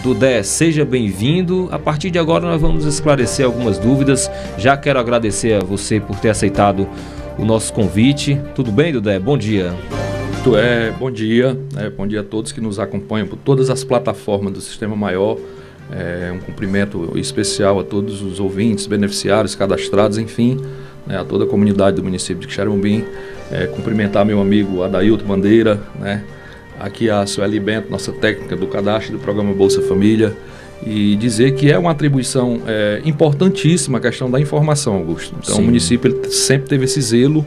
Dudé, seja bem-vindo. A partir de agora nós vamos esclarecer algumas dúvidas. Já quero agradecer a você por ter aceitado o nosso convite. Tudo bem, Dudé? Bom dia. Bom dia. Bom dia a todos que nos acompanham por todas as plataformas do Sistema Maior. Um cumprimento especial a todos os ouvintes, beneficiários, cadastrados, enfim, a toda a comunidade do município de Xaramubim. Cumprimentar meu amigo Adailton Bandeira, aqui a Sueli Bento, nossa técnica do cadastro do programa Bolsa Família, e dizer que é uma atribuição importantíssima a questão da informação, Augusto. Então, sim, o município ele sempre teve esse zelo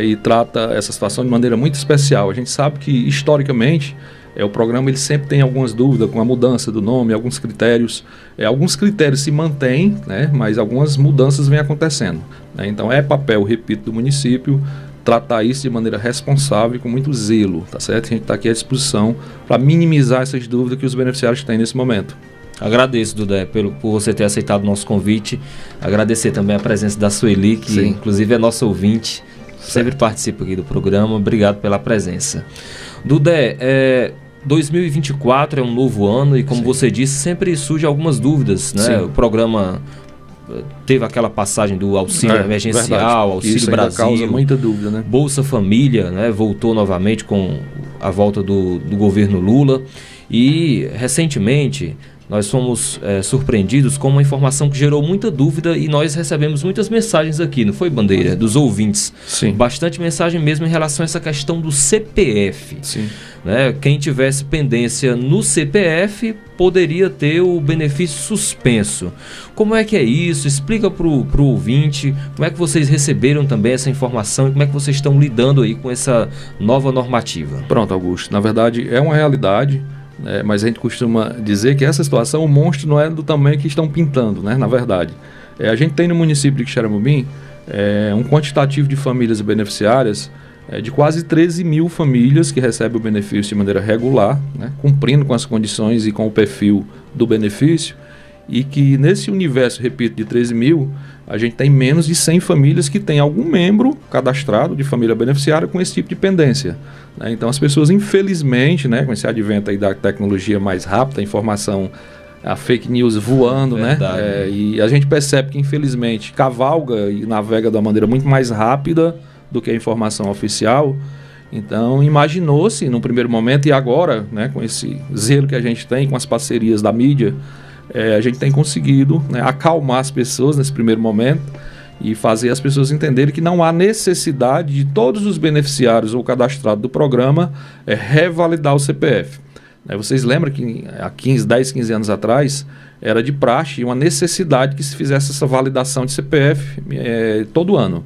e trata essa situação de maneira muito especial. A gente sabe que, historicamente, o programa ele sempre tem algumas dúvidas com a mudança do nome, alguns critérios. Alguns critérios se mantêm, mas algumas mudanças vêm acontecendo. Então, é papel, repito, do município tratar isso de maneira responsável e com muito zelo, tá certo? A gente está aqui à disposição para minimizar essas dúvidas que os beneficiários têm nesse momento. Agradeço, Dudé, por você ter aceitado o nosso convite. Agradecer também a presença da Sueli, que sim, inclusive é nossa ouvinte, sempre participa aqui do programa. Obrigado pela presença. Dudé, 2024 é um novo ano e, como sim, você disse, sempre surgem algumas dúvidas, né? O programa teve aquela passagem do auxílio emergencial, verdade, Auxílio isso Brasil, causa muita dúvida, né? Bolsa Família, voltou novamente com a volta do governo Lula. E recentemente nós fomos surpreendidos com uma informação que gerou muita dúvida e nós recebemos muitas mensagens aqui, não foi, Bandeira? Dos ouvintes. Sim. Bastante mensagem mesmo em relação a essa questão do CPF. Sim. Quem tivesse pendência no CPF poderia ter o benefício suspenso. Como é que é isso? Explica para o ouvinte como é que vocês receberam também essa informação e como é que vocês estão lidando aí com essa nova normativa. Pronto, Augusto. Na verdade, é uma realidade. Mas a gente costuma dizer que essa situação, o monstro não é do tamanho que estão pintando, na verdade. A gente tem no município de Xaramubim um quantitativo de famílias beneficiárias de quase 13 mil famílias que recebem o benefício de maneira regular, cumprindo com as condições e com o perfil do benefício, e que nesse universo, repito, de 13 mil, a gente tem menos de 100 famílias que tem algum membro cadastrado de família beneficiária com esse tipo de pendência. Então as pessoas, infelizmente, com esse advento aí da tecnologia mais rápida, a informação, a fake news voando, e a gente percebe que, infelizmente, cavalga e navega de uma maneira muito mais rápida do que a informação oficial. Então, imaginou-se, num primeiro momento, e agora, com esse zelo que a gente tem, com as parcerias da mídia, a gente tem conseguido acalmar as pessoas nesse primeiro momento e fazer as pessoas entenderem que não há necessidade de todos os beneficiários ou cadastrados do programa revalidar o CPF. Vocês lembram que há 10, 15 anos atrás era de praxe e uma necessidade que se fizesse essa validação de CPF todo ano.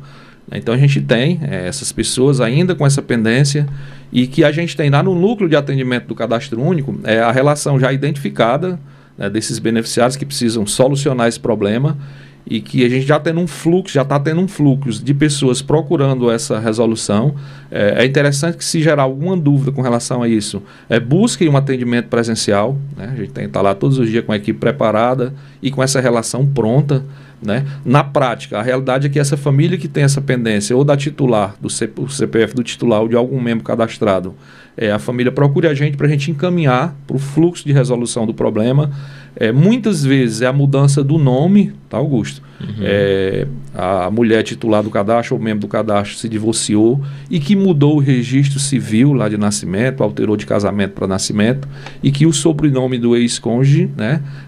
Então a gente tem essas pessoas ainda com essa pendência e que a gente tem lá no núcleo de atendimento do cadastro único a relação já identificada desses beneficiários que precisam solucionar esse problema e que a gente já está tendo um fluxo de pessoas procurando essa resolução. É interessante que, se gerar alguma dúvida com relação a isso, busquem um atendimento presencial. A gente tem que estar lá todos os dias com a equipe preparada e com essa relação pronta. Na prática, a realidade é que essa família que tem essa pendência ou da titular, do CPF do titular ou de algum membro cadastrado, a família procure a gente para a gente encaminhar para o fluxo de resolução do problema. Muitas vezes é a mudança do nome, tá, Augusto? Uhum. A mulher titular do cadastro ou membro do cadastro se divorciou e que mudou o registro civil lá de nascimento, alterou de casamento para nascimento, e que o sobrenome do ex-cônjuge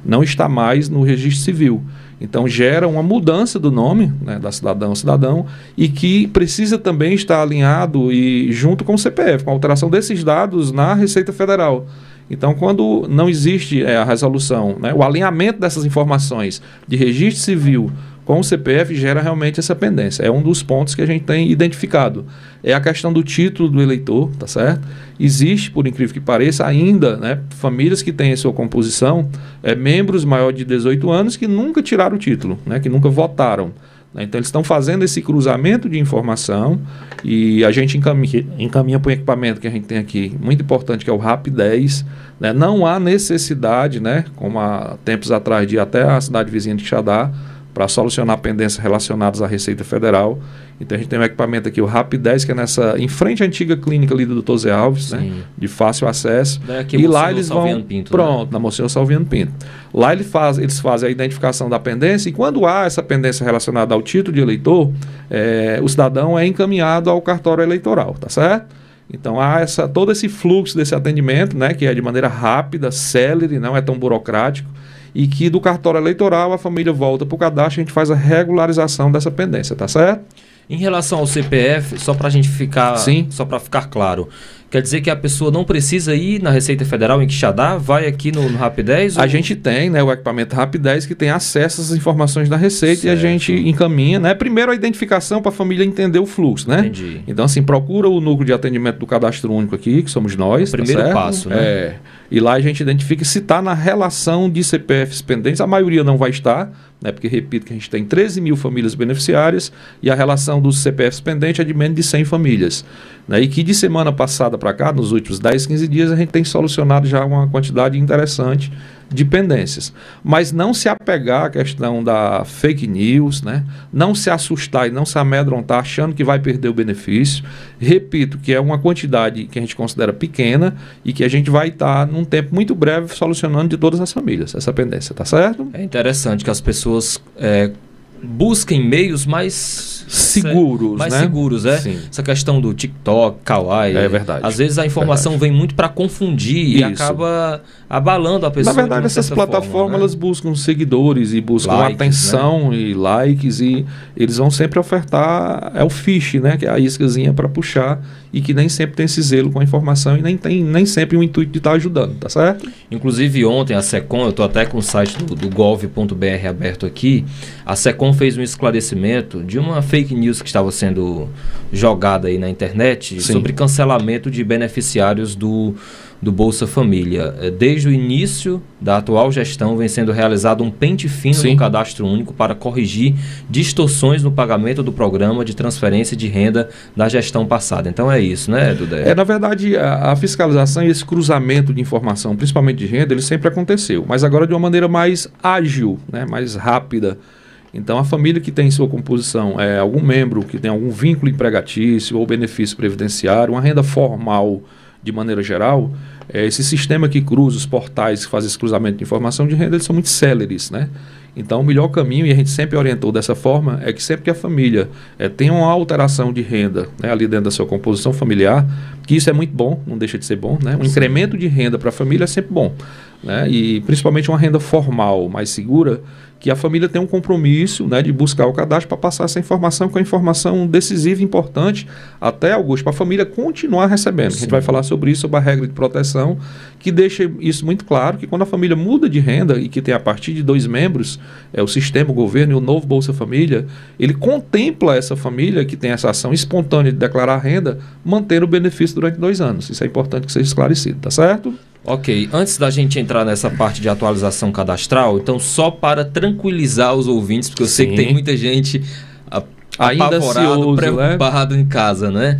não está mais no registro civil. Então gera uma mudança do nome da cidadã ou cidadão e que precisa também estar alinhado e junto com o CPF, com a alteração desses dados na Receita Federal. Então, quando não existe a resolução, o alinhamento dessas informações de registro civil com o CPF gera realmente essa pendência. É um dos pontos que a gente tem identificado. É a questão do título do eleitor, tá certo? Existe, por incrível que pareça, ainda famílias que têm em sua composição membros maiores de 18 anos que nunca tiraram o título, que nunca votaram. Então eles estão fazendo esse cruzamento de informação e a gente encaminha para o equipamento que a gente tem aqui, muito importante, que é o RAP10. Não há necessidade, como há tempos atrás, de ir até a cidade vizinha de Quixadá para solucionar pendências relacionadas à Receita Federal. Então a gente tem um equipamento aqui, o Rap10, que é em frente à antiga clínica ali do Dr. Zé Alves, né, de fácil acesso. E lá eles vão... Pinto, pronto, né? na Monsenhor Salviano Pinto. Lá eles fazem a identificação da pendência, e quando há essa pendência relacionada ao título de eleitor, o cidadão é encaminhado ao cartório eleitoral, tá certo? Então há todo esse fluxo desse atendimento, né, que é de maneira rápida, célere, não é tão burocrático, e que do cartório eleitoral a família volta para o cadastro e a gente faz a regularização dessa pendência, tá certo? Em relação ao CPF, só para a gente ficar, só para ficar claro, quer dizer que a pessoa não precisa ir na Receita Federal em Quixadá, vai aqui no Rap10? A gente tem, né, o equipamento Rap10 que tem acesso às informações da Receita, certo, e a gente encaminha, né, primeiro a identificação para a família entender o fluxo, né? Entendi. Então assim, procura o núcleo de atendimento do cadastro único aqui, que somos nós. O primeiro passo, né? E lá a gente identifica se está na relação de CPFs pendentes. A maioria não vai estar, né, porque, repito, que a gente tem 13 mil famílias beneficiárias e a relação dos CPFs pendentes é de menos de 100 famílias. Né, e que de semana passada para cá, nos últimos 10, 15 dias, a gente tem solucionado já uma quantidade interessante de pendências. Mas não se apegar à questão da fake news, né? Não se assustar e não se amedrontar achando que vai perder o benefício. Repito que é uma quantidade que a gente considera pequena e que a gente vai estar, num tempo muito breve, solucionando de todas as famílias essa pendência, tá certo? É interessante que as pessoas busquem meios mais seguros, mais né? seguros, Sim. Essa questão do TikTok, Kawaii. É verdade. Às vezes a informação vem muito para confundir e acaba abalando a pessoa. Na verdade, essas plataformas, né, elas buscam seguidores e buscam likes, atenção, né, e likes, e eles vão sempre ofertar o fish, né, que é a iscazinha para puxar, e que nem sempre tem esse zelo com a informação e nem tem nem sempre o intuito de estar ajudando, tá certo? Inclusive ontem a SECOM, eu estou até com o site do gov.br aberto aqui, a SECOM fez um esclarecimento de uma fake news que estava sendo jogada aí na internet sobre cancelamento de beneficiários do Bolsa Família. Desde o início da atual gestão vem sendo realizado um pente fino no cadastro único para corrigir distorções no pagamento do programa de transferência de renda da gestão passada. Então é isso, né, Dudé? Na verdade, a fiscalização e esse cruzamento de informação, principalmente de renda, ele sempre aconteceu, mas agora de uma maneira mais ágil, né, mais rápida. Então, a família que tem em sua composição algum membro que tem algum vínculo empregatício ou benefício previdenciário, uma renda formal de maneira geral, esse sistema que cruza os portais que faz esse cruzamento de informação de renda, eles são muito céleres, né? Então, o melhor caminho, e a gente sempre orientou dessa forma, é que sempre que a família tem uma alteração de renda, né, ali dentro da sua composição familiar, que isso é muito bom, não deixa de ser bom, né? Um incremento de renda para a família é sempre bom, né? E principalmente uma renda formal, mais segura, que a família tem um compromisso, né, de buscar o cadastro para passar essa informação, que é uma informação decisiva e importante, até, Augusto, para a família continuar recebendo. A gente vai falar sobre isso, sobre a regra de proteção, que deixa isso muito claro, que quando a família muda de renda e que tem a partir de 2 membros, o sistema, o governo e o novo Bolsa Família, ele contempla essa família que tem essa ação espontânea de declarar renda, manter o benefício durante 2 anos. Isso é importante que seja esclarecido, tá certo? Ok, antes da gente entrar nessa parte de atualização cadastral, então só para tranquilizar os ouvintes, porque eu sei que tem muita gente apavorado, preocupado, né, em casa, né?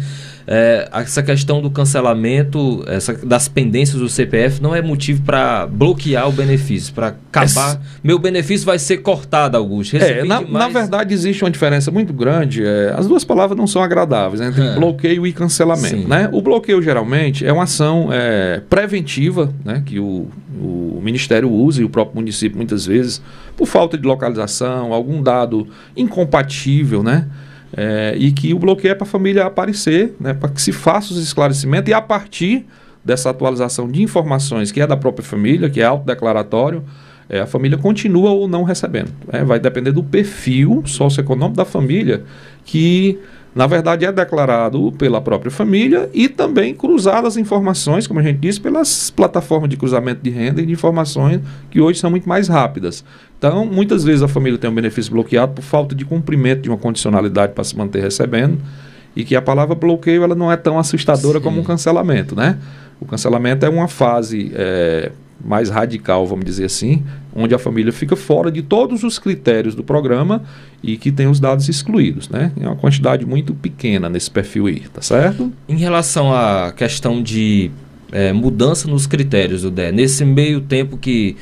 Essa questão do cancelamento, das pendências do CPF não é motivo para bloquear o benefício, para acabar. Meu benefício vai ser cortado, Augusto. Na verdade, existe uma diferença muito grande. As duas palavras não são agradáveis, né, entre bloqueio e cancelamento. Né? O bloqueio, geralmente, é uma ação preventiva, né, que o Ministério usa e o próprio município, muitas vezes, por falta de localização, algum dado incompatível, né? E que o bloqueio é para a família aparecer, né, para que se faça os esclarecimentos e a partir dessa atualização de informações que é da própria família, que é autodeclaratório, a família continua ou não recebendo. Vai depender do perfil socioeconômico da família, que na verdade é declarado pela própria família e também cruzadas as informações, como a gente disse, pelas plataformas de cruzamento de renda e de informações que hoje são muito mais rápidas. Então, muitas vezes a família tem um benefício bloqueado por falta de cumprimento de uma condicionalidade para se manter recebendo, e que a palavra bloqueio ela não é tão assustadora como um cancelamento, né? O cancelamento é uma fase mais radical, vamos dizer assim, onde a família fica fora de todos os critérios do programa e que tem os dados excluídos, né? É uma quantidade muito pequena nesse perfil aí, tá certo? Em relação à questão de mudança nos critérios do DE, nesse meio tempo que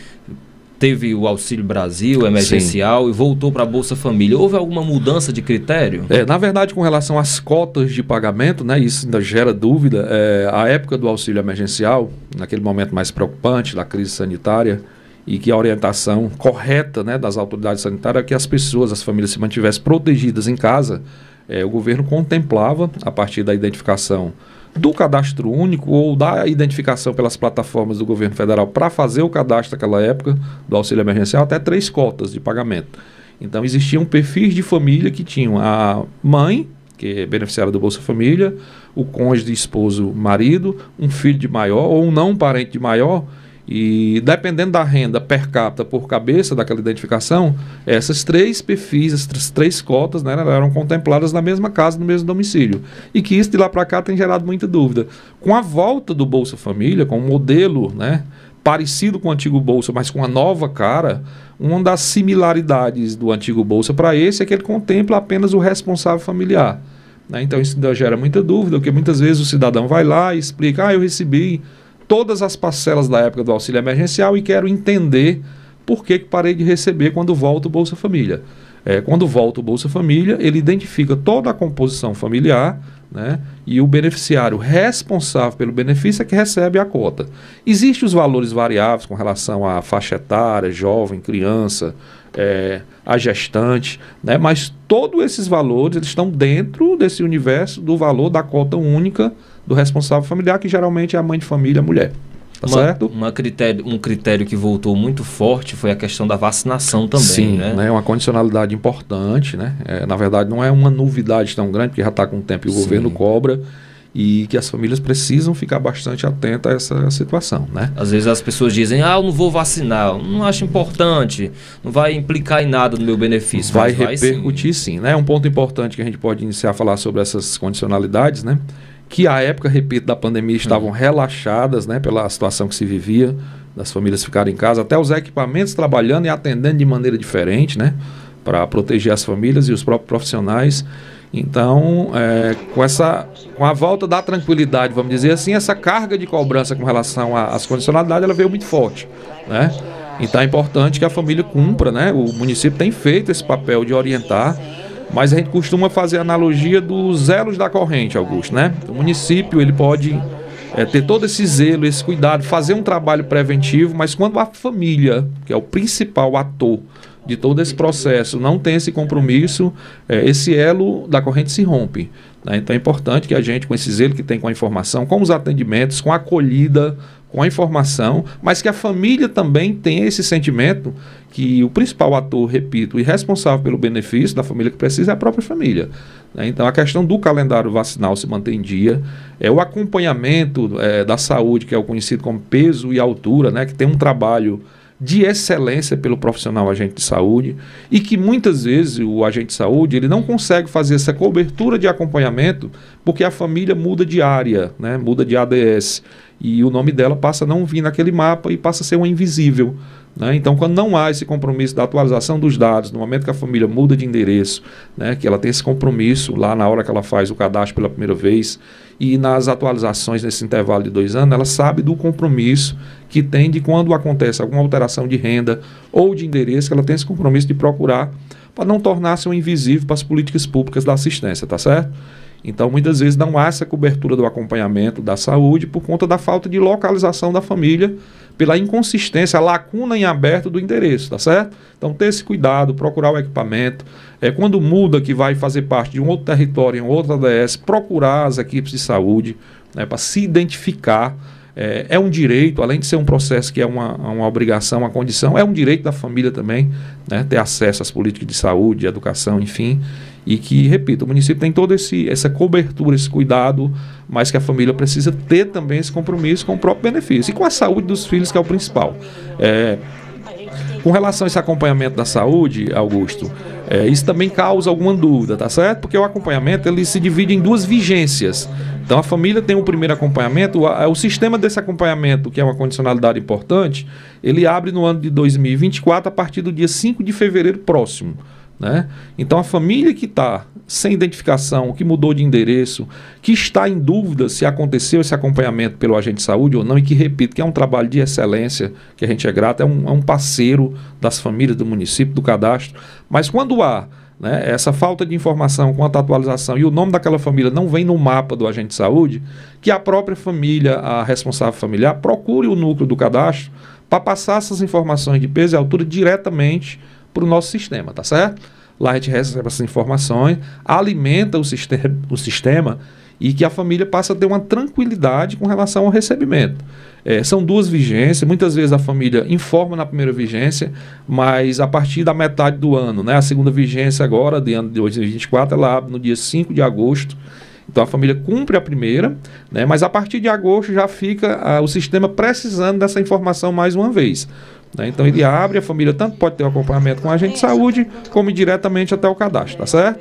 teve o Auxílio Brasil emergencial Sim. e voltou para a Bolsa Família. Houve alguma mudança de critério? Na verdade, com relação às cotas de pagamento, né, isso ainda gera dúvida. A época do auxílio emergencial, naquele momento mais preocupante da crise sanitária, e que a orientação correta, né, das autoridades sanitárias é que as pessoas, as famílias se mantivessem protegidas em casa, o governo contemplava, a partir da identificação do cadastro único ou da identificação pelas plataformas do governo federal para fazer o cadastro naquela época do auxílio emergencial, até 3 cotas de pagamento. Então existiam perfis de família que tinham a mãe, que é beneficiária do Bolsa Família, o cônjuge, esposo, marido, um filho de maior ou um não parente de maior, e dependendo da renda per capita por cabeça daquela identificação, essas 3 perfis, essas 3 cotas, né, eram contempladas na mesma casa, no mesmo domicílio. E que isso de lá para cá tem gerado muita dúvida. Com a volta do Bolsa Família, com um modelo, né, parecido com o antigo Bolsa, mas com a nova cara, uma das similaridades do antigo Bolsa para esse é que ele contempla apenas o responsável familiar. Né? Então isso gera muita dúvida, porque muitas vezes o cidadão vai lá e explica, eu recebi todas as parcelas da época do auxílio emergencial e quero entender por que parei de receber quando volta o Bolsa Família. Quando volta o Bolsa Família, ele identifica toda a composição familiar, né, e o beneficiário responsável pelo benefício é que recebe a cota. Existem os valores variáveis com relação à faixa etária, jovem, criança, a gestante, né, mas todos esses valores eles estão dentro desse universo do valor da cota única do responsável familiar, que geralmente é a mãe de família, a mulher. Tá certo? Um critério que voltou muito forte foi a questão da vacinação também. Sim, né? É uma condicionalidade importante. Né? Na verdade, não é uma novidade tão grande, porque já está com o tempo e o Sim. governo cobra, e que as famílias precisam ficar bastante atentas a essa situação. Né? Às vezes as pessoas dizem, eu não vou vacinar, não acho importante, não vai implicar em nada no meu benefício. Vai repercutir sim. Né? Um ponto importante que a gente pode iniciar a falar sobre essas condicionalidades, né? Que à época, repito, da pandemia estavam relaxadas, né, pela situação que se vivia, das famílias ficarem em casa, até os equipamentos trabalhando e atendendo de maneira diferente, né, para proteger as famílias e os próprios profissionais. Então, com a volta da tranquilidade, vamos dizer assim, essa carga de cobrança com relação às condicionalidades, ela veio muito forte, né? Então é importante que a família cumpra, né? O município tem feito esse papel de orientar, mas a gente costuma fazer a analogia dos elos da corrente, Augusto, né? O município ele pode ter todo esse zelo, esse cuidado, fazer um trabalho preventivo, mas quando a família, que é o principal ator de todo esse processo, não tem esse compromisso, esse elo da corrente se rompe. Né? Então é importante que a gente, com esse zelo que tem com a informação, com os atendimentos, com a acolhida, com a informação, mas que a família também tenha esse sentimento que o principal ator, repito, e responsável pelo benefício da família que precisa é a própria família. Né? Então a questão do calendário vacinal se mantém em dia, o acompanhamento da saúde, que é o conhecido como peso e altura, né? Que tem um trabalho de excelência pelo profissional agente de saúde e que muitas vezes o agente de saúde ele não consegue fazer essa cobertura de acompanhamento porque a família muda de área, né? Muda de ADS e o nome dela passa a não vir naquele mapa e passa a ser uma invisível. Né? Então, quando não há esse compromisso da atualização dos dados, no momento que a família muda de endereço, né, que ela tem esse compromisso lá na hora que ela faz o cadastro pela primeira vez e nas atualizações nesse intervalo de 2 anos, ela sabe do compromisso que tem de quando acontece alguma alteração de renda ou de endereço, que ela tem esse compromisso de procurar para não tornar-se um invisível para as políticas públicas da assistência, tá certo? Então, muitas vezes não há essa cobertura do acompanhamento da saúde por conta da falta de localização da família, pela inconsistência, a lacuna em aberto do endereço, tá certo? Então, ter esse cuidado, procurar o equipamento. Quando muda, que vai fazer parte de um outro território, em outra ADS, procurar as equipes de saúde, né, para se identificar. É um direito, além de ser um processo que é uma obrigação, uma condição, é um direito da família também, né, ter acesso às políticas de saúde, de educação, enfim. E que, repito, o município tem toda essa cobertura, esse cuidado, mas que a família precisa ter também esse compromisso com o próprio benefício e com a saúde dos filhos, que é o principal. Com relação a esse acompanhamento da saúde, Augusto, isso também causa alguma dúvida, tá certo? Porque o acompanhamento ele se divide em 2 vigências. Então a família tem um primeiro acompanhamento, o sistema desse acompanhamento, que é uma condicionalidade importante, ele abre no ano de 2024 a partir do dia 5 de fevereiro próximo. né? Então a família que está sem identificação, que mudou de endereço, que está em dúvida se aconteceu esse acompanhamento pelo agente de saúde ou não, e que, repito, que é um trabalho de excelência, que a gente é grato, é um parceiro das famílias do município, do cadastro, mas quando há, né, essa falta de informação quanto à atualização e o nome daquela família não vem no mapa do agente de saúde, que a própria família, a responsável familiar, procure o núcleo do cadastro para passar essas informações de peso e altura diretamente para o nosso sistema, tá certo? Lá a gente recebe essas informações, alimenta o sistema e que a família passa a ter uma tranquilidade com relação ao recebimento. São 2 vigências, muitas vezes a família informa na primeira vigência, mas a partir da metade do ano, né, a segunda vigência agora, de ano de 2024, ela abre no dia 5 de agosto, então a família cumpre a primeira, né, mas a partir de agosto já fica o sistema precisando dessa informação mais uma vez. Então ele abre, a família tanto pode ter um acompanhamento com o agente de saúde, como diretamente até o cadastro, tá certo?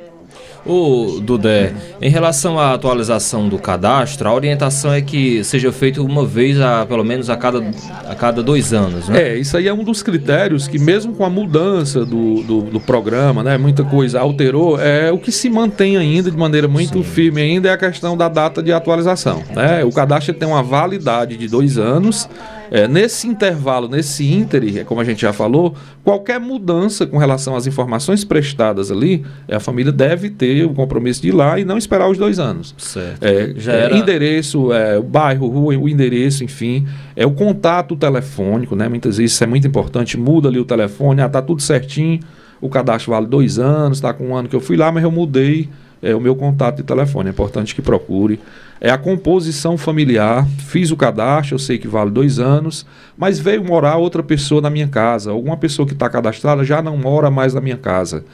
Ô Dudé, em relação à atualização do cadastro, a orientação é que seja feito uma vez, pelo menos a cada 2 anos, né? Isso aí é um dos critérios que mesmo com a mudança do programa, né, muita coisa alterou, o que se mantém ainda de maneira muito firme ainda é a questão da data de atualização, né? O cadastro tem uma validade de 2 anos. Nesse intervalo, nesse ínterim, como a gente já falou, qualquer mudança com relação às informações prestadas ali, a família deve ter o compromisso de ir lá e não esperar os 2 anos. Certo. Endereço, bairro, rua, o endereço, enfim, o contato telefônico, né? Muitas vezes isso é muito importante, muda ali o telefone, tá tudo certinho, o cadastro vale 2 anos, tá com 1 ano que eu fui lá, mas eu mudei o meu contato de telefone, é importante que procure. A composição familiar, fiz o cadastro, eu sei que vale 2 anos, mas veio morar outra pessoa na minha casa, alguma pessoa que está cadastrada já não mora mais na minha casa.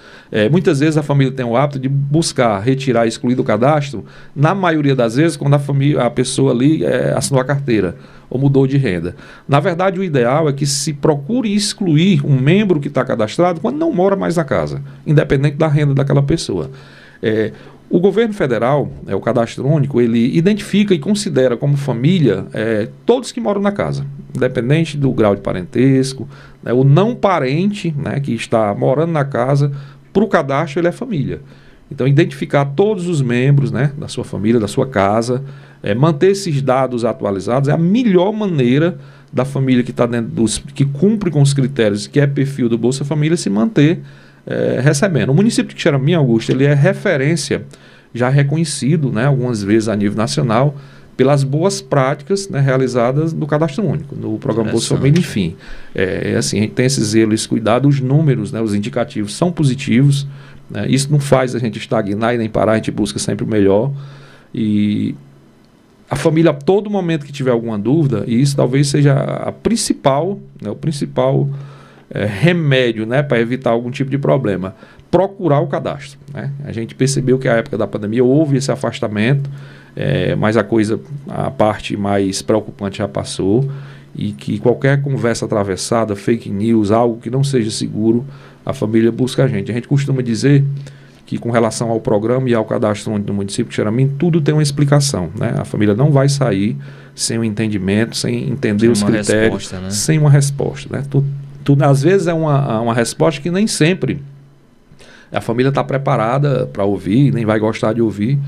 Muitas vezes a família tem o hábito de buscar, retirar, excluir do cadastro, na maioria das vezes quando a pessoa ali assinou a carteira ou mudou de renda. Na verdade, o ideal é que se procure excluir um membro que está cadastrado quando não mora mais na casa, independente da renda daquela pessoa. O governo federal, o cadastro único, ele identifica e considera como família todos que moram na casa, independente do grau de parentesco, né, o não parente, né, que está morando na casa, para o cadastro ele é família. Então, identificar todos os membros, né, da sua família, da sua casa, manter esses dados atualizados é a melhor maneira da família que está dentro que cumpre com os critérios, que é perfil do Bolsa Família, se manter recebendo. O município de Quixeramobim, Augusto, ele é referência, já reconhecido, né, algumas vezes a nível nacional, pelas boas práticas, né, realizadas no Cadastro Único, no programa Bolsa Família, enfim. Assim, a gente tem esse zelo, esse cuidado, os números, né, os indicativos são positivos, né, isso não faz a gente estagnar e nem parar, a gente busca sempre o melhor. E a família, a todo momento que tiver alguma dúvida, e isso talvez seja a principal, né, o principal remédio, né, para evitar algum tipo de problema, procurar o cadastro, né? A gente percebeu que a época da pandemia houve esse afastamento, mas a parte mais preocupante já passou, e que qualquer conversa atravessada, fake news, algo que não seja seguro, a família busca a gente. A gente costuma dizer que com relação ao programa e ao cadastro único do município de Quixeramobim, tudo tem uma explicação, né? A família não vai sair sem um entendimento, sem entender os critérios, resposta, né? Sem uma resposta, né? Às vezes é uma resposta que nem sempre a família está preparada para ouvir, nem vai gostar de ouvir,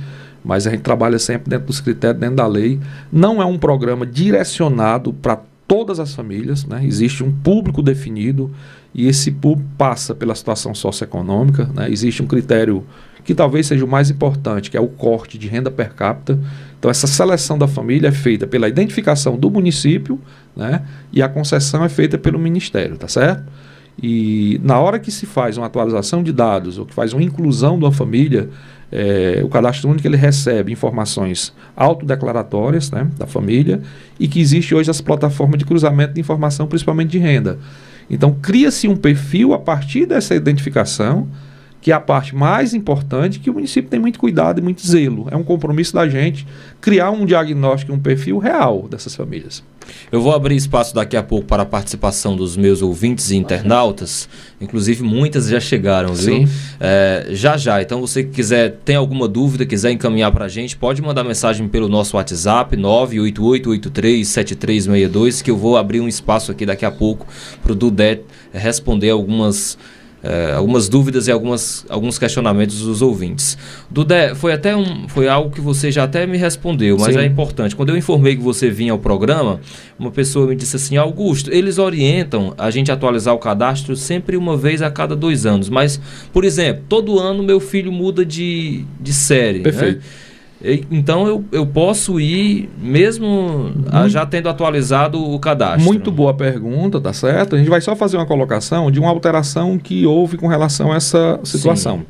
mas a gente trabalha sempre dentro dos critérios, dentro da lei. Não é um programa direcionado para todas as famílias, né? Existe um público definido e esse público passa pela situação socioeconômica, né? Existe um critério que talvez seja o mais importante, que é o corte de renda per capita. Então essa seleção da família é feita pela identificação do município, né? E a concessão é feita pelo Ministério, tá certo? E na hora que se faz uma atualização de dados ou que faz uma inclusão de uma família, o cadastro único ele recebe informações autodeclaratórias, né, da família, e que existe hoje as plataformas de cruzamento de informação, principalmente de renda. Então cria-se um perfil a partir dessa identificação, que é a parte mais importante, que o município tem muito cuidado e muito zelo. É um compromisso da gente criar um diagnóstico, um perfil real dessas famílias. Eu vou abrir espaço daqui a pouco para a participação dos meus ouvintes e internautas. Inclusive, muitas já chegaram, viu? Já. Então, você que tem alguma dúvida, quiser encaminhar para a gente, pode mandar mensagem pelo nosso WhatsApp, 988837362, que eu vou abrir um espaço aqui daqui a pouco para o Dudé responder algumas algumas dúvidas e alguns questionamentos dos ouvintes. Dudé, foi algo que você já até me respondeu, mas Sim. é importante. Quando eu informei que você vinha ao programa, uma pessoa me disse assim: Augusto, eles orientam a gente atualizar o cadastro sempre uma vez a cada 2 anos, mas, por exemplo, todo ano meu filho muda de série. Perfeito. Né? Então eu posso ir mesmo já tendo atualizado o cadastro. Muito boa pergunta, tá certo? A gente vai só fazer uma colocação de uma alteração que houve com relação a essa situação.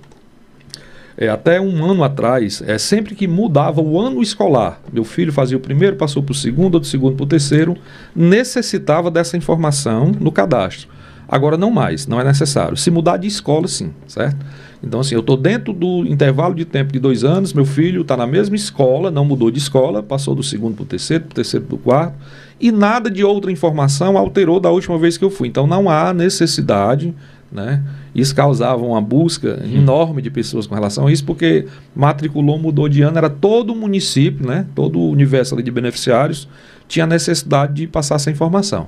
Até um ano atrás, sempre que mudava o ano escolar, meu filho fazia o primeiro, passou para o segundo, do segundo para o terceiro, necessitava dessa informação no cadastro. Agora não mais, não é necessário. Se mudar de escola, sim, certo? Então, assim, eu estou dentro do intervalo de tempo de 2 anos, meu filho está na mesma escola, não mudou de escola, passou do segundo para o terceiro para o quarto, e nada de outra informação alterou da última vez que eu fui. Então, não há necessidade, né? Isso causava uma busca enorme de pessoas com relação a isso, porque matriculou, mudou de ano, era todo o município, né? Todo o universo ali de beneficiários tinha necessidade de passar essa informação.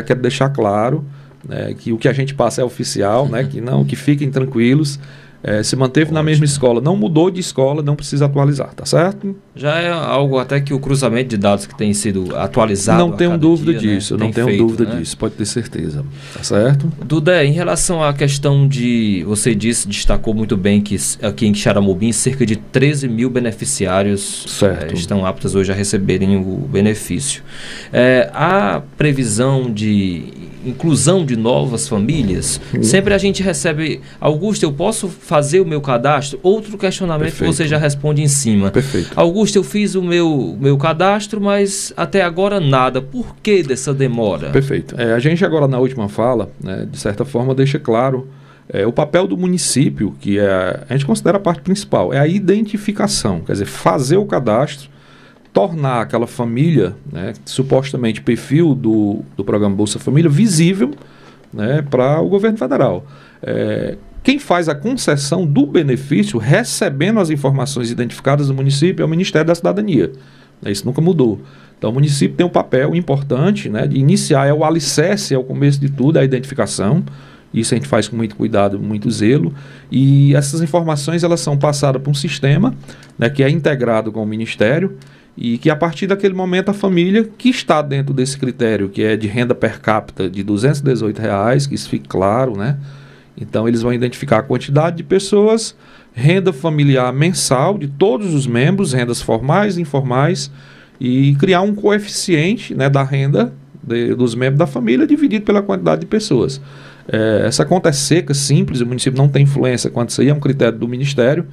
Quero deixar claro, que o que a gente passa é oficial, né? Que fiquem tranquilos. Se manteve na mesma escola, não mudou de escola, não precisa atualizar, tá certo? Já é algo até que o cruzamento de dados que tem sido atualizado. Não tenho dúvida dia, disso, né? não tenho dúvida disso, pode ter certeza, tá certo? Dudé, em relação à questão você destacou muito bem que aqui em Xaramubim cerca de 13 mil beneficiários estão aptos hoje a receberem o benefício. Há previsão de inclusão de novas famílias? Sempre a gente recebe: Augusto, eu posso fazer o meu cadastro? Outro questionamento. Perfeito. Que você já responde em cima. Perfeito. Augusto, eu fiz o meu cadastro, mas até agora nada. Por que dessa demora? Perfeito. A gente agora na última fala, né, de certa forma deixa claro o papel do município, que a gente considera a parte principal, é a identificação, quer dizer, fazer o cadastro, tornar aquela família, né, supostamente perfil do programa Bolsa Família, visível, né, para o governo federal. Quem faz a concessão do benefício, recebendo as informações identificadas do município, é o Ministério da Cidadania. Isso nunca mudou. Então, o município tem um papel importante, né, de iniciar, o alicerce, é o começo de tudo, é a identificação. Isso a gente faz com muito cuidado, muito zelo. E essas informações elas são passadas para um sistema, né, que é integrado com o Ministério, e que a partir daquele momento a família que está dentro desse critério, que é de renda per capita de R$ 218, que isso fique claro, né? Então eles vão identificar a quantidade de pessoas, renda familiar mensal de todos os membros, rendas formais e informais, e criar um coeficiente, né, da renda dos membros da família dividido pela quantidade de pessoas. Essa conta é seca, simples, o município não tem influência quanto isso aí, é um critério do Ministério,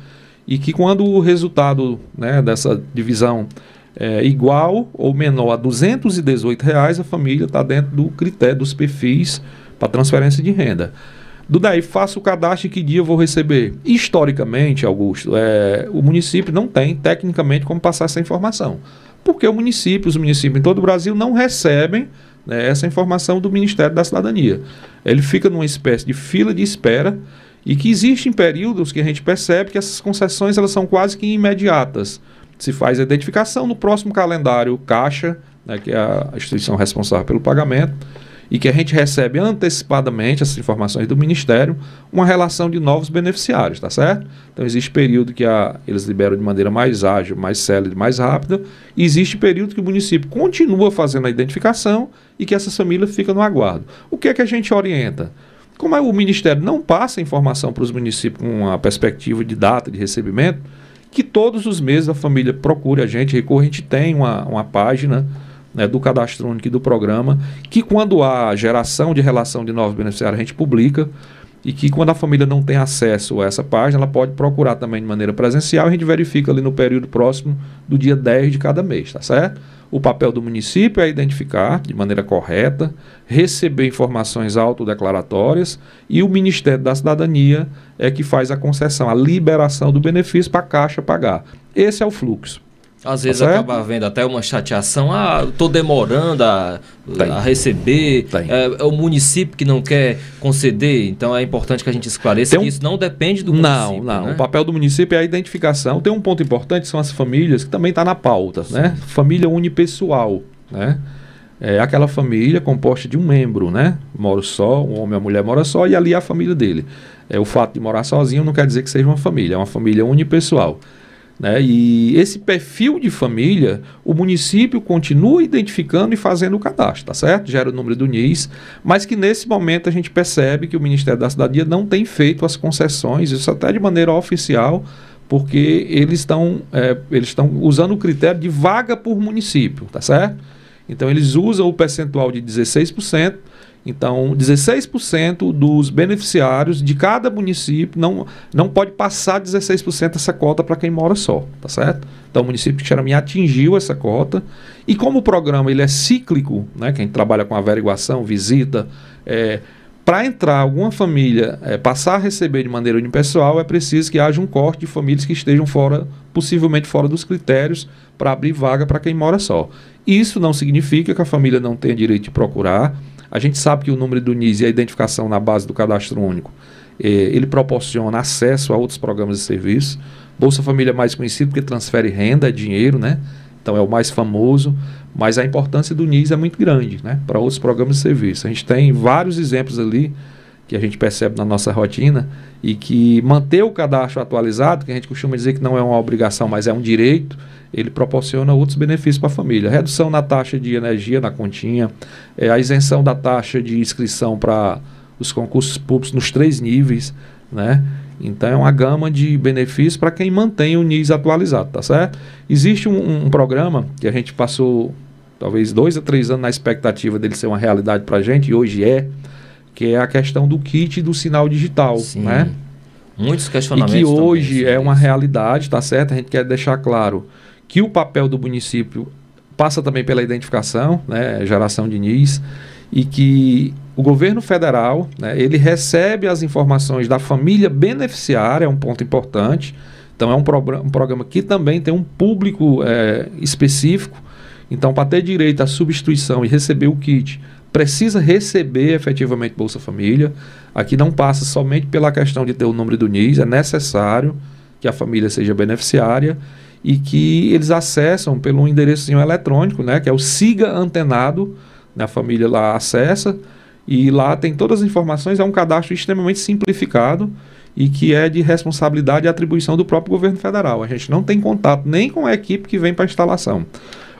e que quando o resultado, né, dessa divisão é igual ou menor a R$ 218, a família está dentro do critério dos perfis para transferência de renda. Daí faço o cadastro e que dia eu vou receber? Historicamente, Augusto, o município não tem tecnicamente como passar essa informação, porque os municípios em todo o Brasil não recebem, né, essa informação do Ministério da Cidadania. Ele fica numa espécie de fila de espera, e que existem períodos que a gente percebe que essas concessões elas são quase que imediatas. Se faz a identificação no próximo calendário Caixa, né, que é a instituição responsável pelo pagamento, e que a gente recebe antecipadamente essas informações do Ministério, uma relação de novos beneficiários, tá certo? Então existe período que eles liberam de maneira mais ágil, mais célere, mais rápida, e existe período que o município continua fazendo a identificação e que essas famílias ficam no aguardo. O que é que a gente orienta? Como o Ministério não passa informação para os municípios com uma perspectiva de data de recebimento, que todos os meses a família procure a gente, recorra, a gente tem uma página, né, do cadastro único e do programa, que quando há geração de relação de novos beneficiários, a gente publica, e que quando a família não tem acesso a essa página, ela pode procurar também de maneira presencial, e a gente verifica ali no período próximo do dia 10 de cada mês, tá certo? O papel do município é identificar de maneira correta, receber informações autodeclaratórias, e o Ministério da Cidadania é que faz a concessão, a liberação do benefício para a Caixa pagar. Esse é o fluxo. Às vezes acaba havendo até uma chateação, estou demorando a receber, é o município que não quer conceder, então é importante que a gente esclareça que isso não depende do município. Não, né? O papel do município é a identificação. Tem um ponto importante, são as famílias, que também está na pauta, né? Família unipessoal, né? aquela família composta de um membro, né? Mora só, um homem e uma mulher mora só, e ali é a família dele. O fato de morar sozinho não quer dizer que seja uma família, é uma família unipessoal. Né? E esse perfil de família, o município continua identificando e fazendo o cadastro, tá certo? Gera o número do NIS, mas que nesse momento a gente percebe que o Ministério da Cidadania não tem feito as concessões, isso até de maneira oficial, porque eles estão usando o critério de vaga por município, tá certo? Então eles usam o percentual de 16%, então 16% dos beneficiários de cada município não pode passar 16% essa cota para quem mora só, tá certo? Então o município de Xerém atingiu essa cota, e como o programa ele é cíclico, né, quem trabalha com averiguação, visita, para entrar alguma família, passar a receber de maneira unipessoal, é preciso que haja um corte de famílias que estejam possivelmente fora dos critérios para abrir vaga para quem mora só. Isso não significa que a família não tenha direito de procurar. A gente sabe que o número do NIS e a identificação na base do cadastro único, ele proporciona acesso a outros programas de serviço. Bolsa Família é mais conhecido porque transfere renda, é dinheiro, né? Então é o mais famoso, mas a importância do NIS é muito grande, né, para outros programas de serviço. A gente tem vários exemplos ali que a gente percebe na nossa rotina, e que manter o cadastro atualizado, que a gente costuma dizer que não é uma obrigação, mas é um direito, ele proporciona outros benefícios para a família. Redução na taxa de energia, na continha, a isenção da taxa de inscrição para os concursos públicos nos 3 níveis, né? Então é uma gama de benefícios para quem mantém o NIS atualizado, tá certo? Existe um programa que a gente passou talvez 2 a 3 anos na expectativa dele ser uma realidade para a gente, e hoje que é a questão do kit do sinal digital, sim, né? Muitos questionamentos. E que hoje é uma realidade, tá certo? A gente quer deixar claro que o papel do município passa também pela identificação, né, geração de NIS, e que o governo federal, né, ele recebe as informações da família beneficiária, é um ponto importante. Então é um programa que também tem um público específico. Então, para ter direito à substituição e receber o kit, precisa receber efetivamente Bolsa Família. Aqui não passa somente pela questão de ter o número do NIS, é necessário que a família seja beneficiária e que eles acessam pelo endereço eletrônico, né, que é o Siga Antenado, né, a família lá acessa e lá tem todas as informações, é um cadastro extremamente simplificado e que é de responsabilidade e atribuição do próprio governo federal. A gente não tem contato nem com a equipe que vem para a instalação.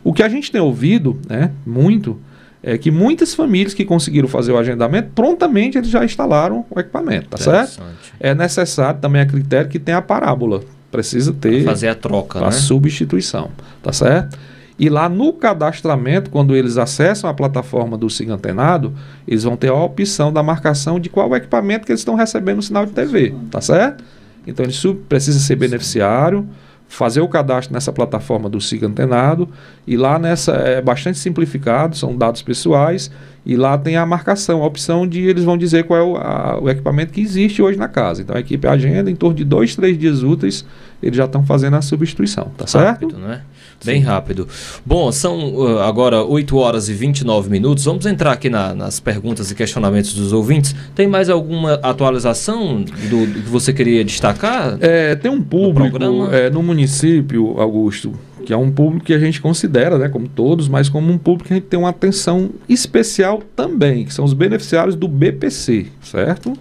O que a gente tem ouvido, né, muito, é que muitas famílias que conseguiram fazer o agendamento, prontamente eles já instalaram o equipamento, tá certo? É necessário também a critério que tenha a parábola. Precisa ter fazer a troca, a substituição, tá certo? E lá no cadastramento, quando eles acessam a plataforma do Siga Antenado, eles vão ter a opção da marcação de qual equipamento que eles estão recebendo no sinal de TV, tá certo? Então ele precisa ser beneficiário, fazer o cadastro nessa plataforma do Siga Antenado, e lá nessa é bastante simplificado, são dados pessoais, e lá tem a marcação, a opção de eles vão dizer qual é o equipamento que existe hoje na casa. Então a equipe agenda, em torno de 2, 3 dias úteis, eles já estão fazendo a substituição, tá certo? Rápido, né? Bem rápido. Bom, são agora 8 horas e 29 minutos. Vamos entrar aqui nas perguntas e questionamentos dos ouvintes. Tem mais alguma atualização do que você queria destacar? Tem um público no município, Augusto, que é um público que a gente considera, né, como todos, mas como um público que a gente tem uma atenção especial também, que são os beneficiários do BPC, certo?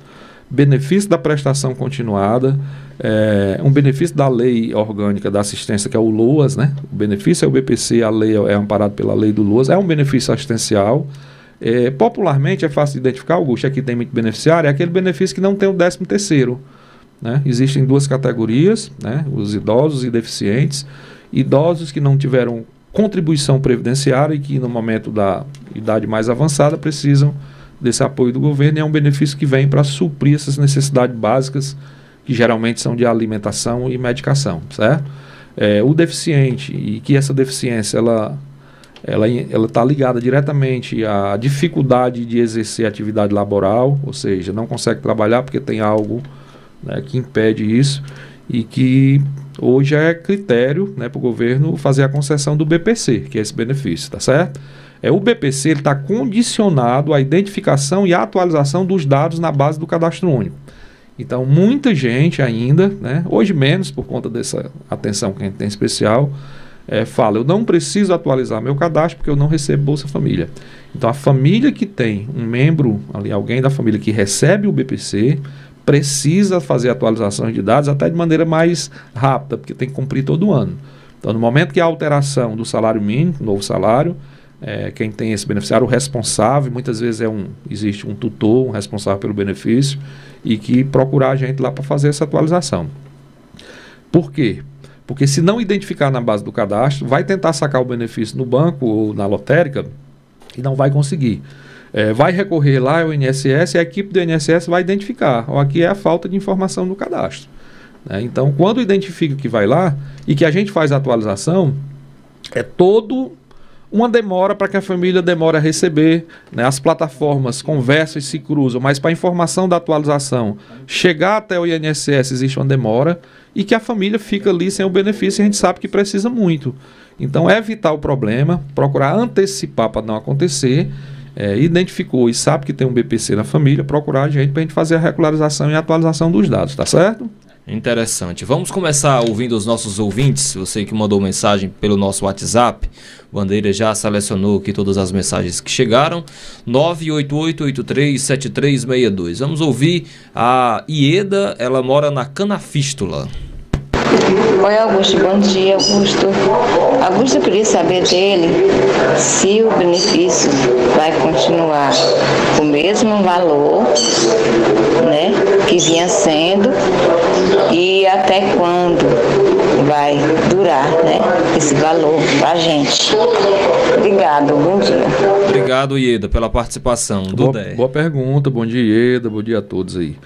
Benefício da prestação continuada, um benefício da lei orgânica da assistência, que é o LOAS, né? O benefício é o BPC, a lei é amparado pela lei do LOAS, é um benefício assistencial. Popularmente é fácil de identificar, Augusto, aqui tem muito beneficiário, é aquele benefício que não tem o 13º, né? Existem 2 categorias, né? Os idosos e deficientes. Idosos que não tiveram contribuição previdenciária e que no momento da idade mais avançada precisam desse apoio do governo, e é um benefício que vem para suprir essas necessidades básicas que geralmente são de alimentação e medicação, certo? O deficiente, e que essa deficiência ela está ligada diretamente à dificuldade de exercer atividade laboral, ou seja, não consegue trabalhar porque tem algo, né, que impede isso, e que hoje é critério, né, para o governo fazer a concessão do BPC, que é esse benefício, tá certo? O BPC está condicionado à identificação e à atualização dos dados na base do cadastro único. Então, muita gente ainda, né, hoje menos por conta dessa atenção que a gente tem especial, fala, eu não preciso atualizar meu cadastro porque eu não recebo Bolsa Família. Então a família que tem um membro, ali, alguém da família que recebe o BPC, precisa fazer atualizações de dados até de maneira mais rápida, porque tem que cumprir todo ano. Então no momento que há alteração do salário mínimo, novo salário, quem tem esse beneficiário, o responsável, muitas vezes existe um tutor, um responsável pelo benefício, e que procurar a gente lá para fazer essa atualização. Por quê? Porque se não identificar na base do cadastro, vai tentar sacar o benefício no banco ou na lotérica e não vai conseguir. Vai recorrer lá ao INSS e a equipe do INSS vai identificar. Aqui é a falta de informação no cadastro. Então, quando identifica que vai lá e que a gente faz a atualização, é todo uma demora para que a família demore a receber, né? As plataformas conversam e se cruzam, mas para a informação da atualização chegar até o INSS existe uma demora e que a família fica ali sem o benefício e a gente sabe que precisa muito. Então é evitar o problema, procurar antecipar para não acontecer, identificou e sabe que tem um BPC na família, procurar a gente para a gente fazer a regularização e a atualização dos dados, tá certo? Interessante. Vamos começar ouvindo os nossos ouvintes. Você que mandou mensagem pelo nosso WhatsApp, Bandeira já selecionou aqui todas as mensagens que chegaram. 988837362. Vamos ouvir a Ieda, ela mora na Canafístula. Oi, Augusto, bom dia, Augusto. Augusto, eu queria saber dele se o benefício vai continuar com o mesmo valor, né, que vinha sendo, e até quando vai durar, né, esse valor pra gente. Obrigado, bom dia. Obrigado, Ieda, pela participação. Boa pergunta, bom dia, Ieda, bom dia a todos aí.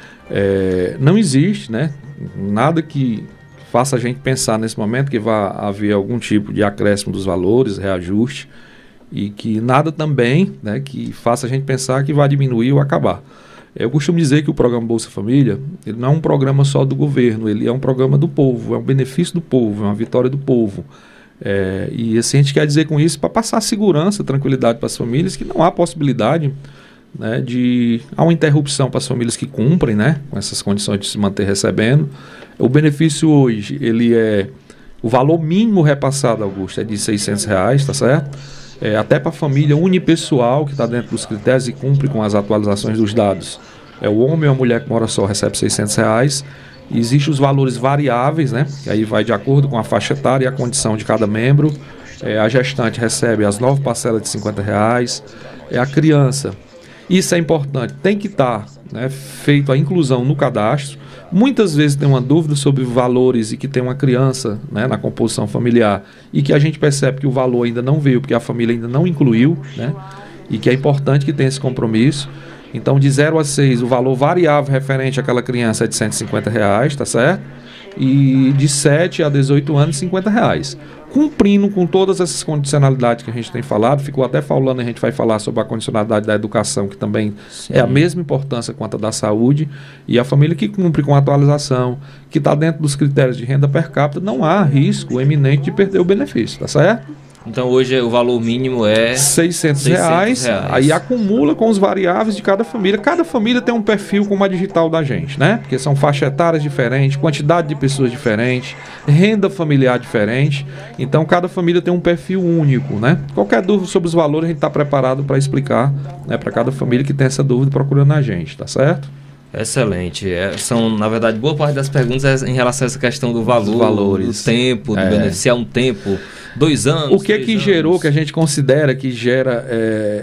Não existe, né, nada que faça a gente pensar nesse momento que vai haver algum tipo de acréscimo dos valores, reajuste, e que nada também, né, que faça a gente pensar que vai diminuir ou acabar. Eu costumo dizer que o programa Bolsa Família, ele não é um programa só do governo, ele é um programa do povo, é um benefício do povo, é uma vitória do povo. E assim, a gente quer dizer com isso para passar segurança, tranquilidade para as famílias, que não há possibilidade, né, de há uma interrupção para as famílias que cumprem, né, com essas condições de se manter recebendo. O benefício hoje, o valor mínimo repassado, Augusto, é de R$600, tá certo? Até para a família unipessoal, que está dentro dos critérios e cumpre com as atualizações dos dados. O homem ou a mulher que mora só recebe R$600. Existem os valores variáveis, né? Que aí vai de acordo com a faixa etária e a condição de cada membro. A gestante recebe as 9 parcelas de R$50. A criança, isso é importante, tem que estar, né, feito a inclusão no cadastro. Muitas vezes tem uma dúvida sobre valores e que tem uma criança, né, na composição familiar e que a gente percebe que o valor ainda não veio porque a família ainda não incluiu, né, e que é importante que tenha esse compromisso. Então, de 0 a 6, o valor variável referente àquela criança é de R$150, tá certo? E de 7 a 18 anos, R$50. Cumprindo com todas essas condicionalidades que a gente tem falado, ficou até falando, a gente vai falar sobre a condicionalidade da educação, que também é a mesma importância quanto a da saúde, e a família que cumpre com a atualização, que está dentro dos critérios de renda per capita, não há risco eminente de perder o benefício, tá certo? Então hoje o valor mínimo é R$600, aí acumula com os variáveis de cada família. Cada família tem um perfil como a digital da gente, né? Porque são faixas etárias diferentes, quantidade de pessoas diferentes, renda familiar diferente. Então cada família tem um perfil único, né? Qualquer dúvida sobre os valores a gente está preparado para explicar, né, para cada família que tem essa dúvida procurando a gente, tá certo? Excelente. São, na verdade, boa parte das perguntas em relação a essa questão do valor, valores, do tempo, do beneficiar um tempo, 2 anos. O que que gerou, que a gente considera que gera